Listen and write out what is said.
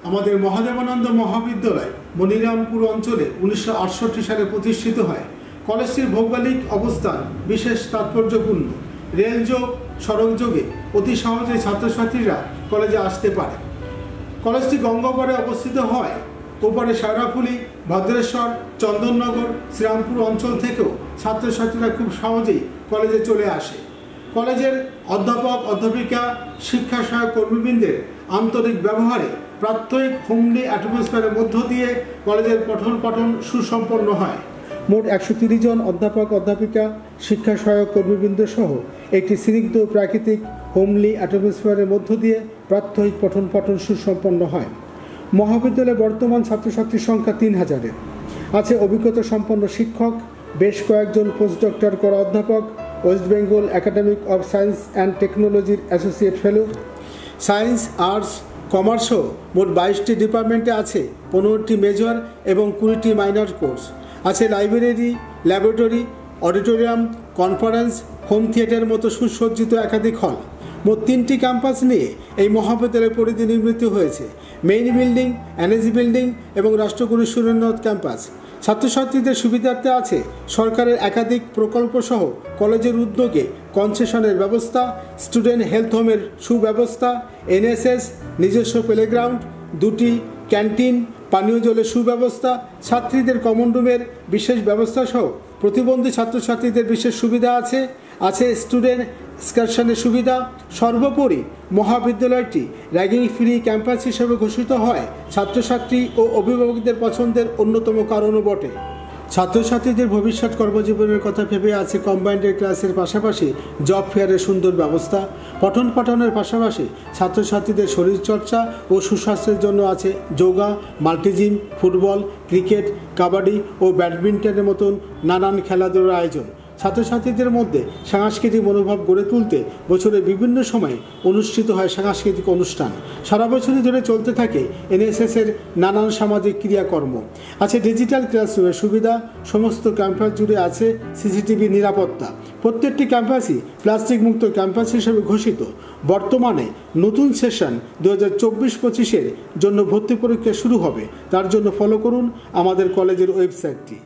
আমাদের মহাদেবানন্দ মহাবিদ্যালয় মনিরামপুর অঞ্চলে 1968 সালে প্রতিষ্ঠিত হয়। কলেজটির ভৌগোলিক অবস্থান বিশেষ তাৎপর্যপূর্ণ। রেলযোগ, সড়ক যোগে অতি সহজে ছাত্রছাত্রীরা কলেজে আসতে পারে। কলেজটি গঙ্গাপাড়ে অবস্থিত হয়। ওপারে শেওড়াফুলি, ভদ্রেশ্বর, চন্দননগর, শ্রীরামপুর অঞ্চল থেকেও ছাত্রছাত্রীরা খুব সহজেই কলেজে চলে আসে। কলেজের অধ্যাপক, অধ্যাপিকা, শিক্ষা সহায়ক কর্মীবৃন্দের আন্তরিক ব্যবহারে প্রাত্যহিক হোমলি অ্যাটমসফিয়ারের মধ্য দিয়ে কলেজের পঠন পাঠন সুসম্পন্ন হয়। মোট 130 জন অধ্যাপক, অধ্যাপিকা, শিক্ষা সহায়ক কর্মীবৃন্দ সহ একটি স্নিগ্ধ প্রাকৃতিক হোমলি অ্যাটমসফিয়ারের মধ্য দিয়ে প্রাত্যহিক পঠন পাঠন সুসম্পন্ন হয়। মহাবিদ্যালয়ে বর্তমান ছাত্রছাত্রীর সংখ্যা 3000-এর। আছে অভিজ্ঞতা সম্পন্ন শিক্ষক, বেশ কয়েকজন পোস্ট ডক্টর করা অধ্যাপক, West Bengal academy of science and টেকনোলজির অ্যাসোসিয়েট ফেলো। সায়েন্স, আর্টস, কমার্সও মোট 22টি ডিপার্টমেন্টে আছে 15টি মেজর এবং 20টি মাইনর কোর্স। আছে library, laboratory, auditorium, conference, home থিয়েটারের মতো সুসজ্জিত একাধিক হল। মোট 3টি ক্যাম্পাস নিয়ে এই মহাবিদ্যালয়ের পরিধি নির্মিত হয়েছে। মেইন বিল্ডিং, এনএসি বিল্ডিং এবং রাষ্ট্রগুরু সুরেন্দ্রনাথ ক্যাম্পাস। ছাত্রছাত্রীদের সুবিধার্থে আছে সরকারের একাধিক প্রকল্প সহ কলেজের উদ্যোগে কনসেশনের ব্যবস্থা, স্টুডেন্ট হেলথ হোমের সুব্যবস্থা, এনএসএস, নিজস্ব প্লেগ্রাউন্ড, 2টি ক্যান্টিন, পানীয় জলের সুব্যবস্থা, ছাত্রীদের কমন রুমের বিশেষ ব্যবস্থা সহ প্রতিবন্ধী ছাত্রছাত্রীদের বিশেষ সুবিধা আছে। আছে স্টুডেন্ট এক্সকারশনের সুবিধা। সর্বোপরি মহাবিদ্যালয়টি র্যাগিং ফ্রি ক্যাম্পাস হিসেবে ঘোষিত হয় ছাত্রছাত্রী ও অভিভাবকদের পছন্দের অন্যতম কারণও বটে। ছাত্রছাত্রীদের ভবিষ্যৎ কর্মজীবনের কথা ভেবে আছে কম্বাইন্ডেড ক্লাসের পাশাপাশি জব ফেয়ারের সুন্দর ব্যবস্থা। পঠন পাঠনের পাশাপাশি ছাত্রছাত্রীদের শরীরচর্চা ও সুস্বাস্থ্যের জন্য আছে yoga, multigym, football, cricket, kabaddi ও ব্যাডমিন্টনের মতন নানান খেলাধুলার আয়োজন। ছাত্রছাত্রীদের মধ্যে সাংস্কৃতিক মনোভাব গড়ে তুলতে বছরের বিভিন্ন সময়ে অনুষ্ঠিত হয় সাংস্কৃতিক অনুষ্ঠান। সারা বছরই ধরে চলতে থাকে এনএসএসের নানান সামাজিক ক্রিয়াকর্ম। আছে ডিজিটাল ক্লাসরুমের সুবিধা। সমস্ত ক্যাম্পাস জুড়ে আছে সিসিটিভি নিরাপত্তা। প্রত্যেকটি ক্যাম্পাসই প্লাস্টিক মুক্ত ক্যাম্পাস হিসেবে ঘোষিত। বর্তমানে নতুন সেশন 2024-25-এর জন্য ভর্তি পরীক্ষা শুরু হবে। তার জন্য ফলো করুন আমাদের কলেজের ওয়েবসাইটটি।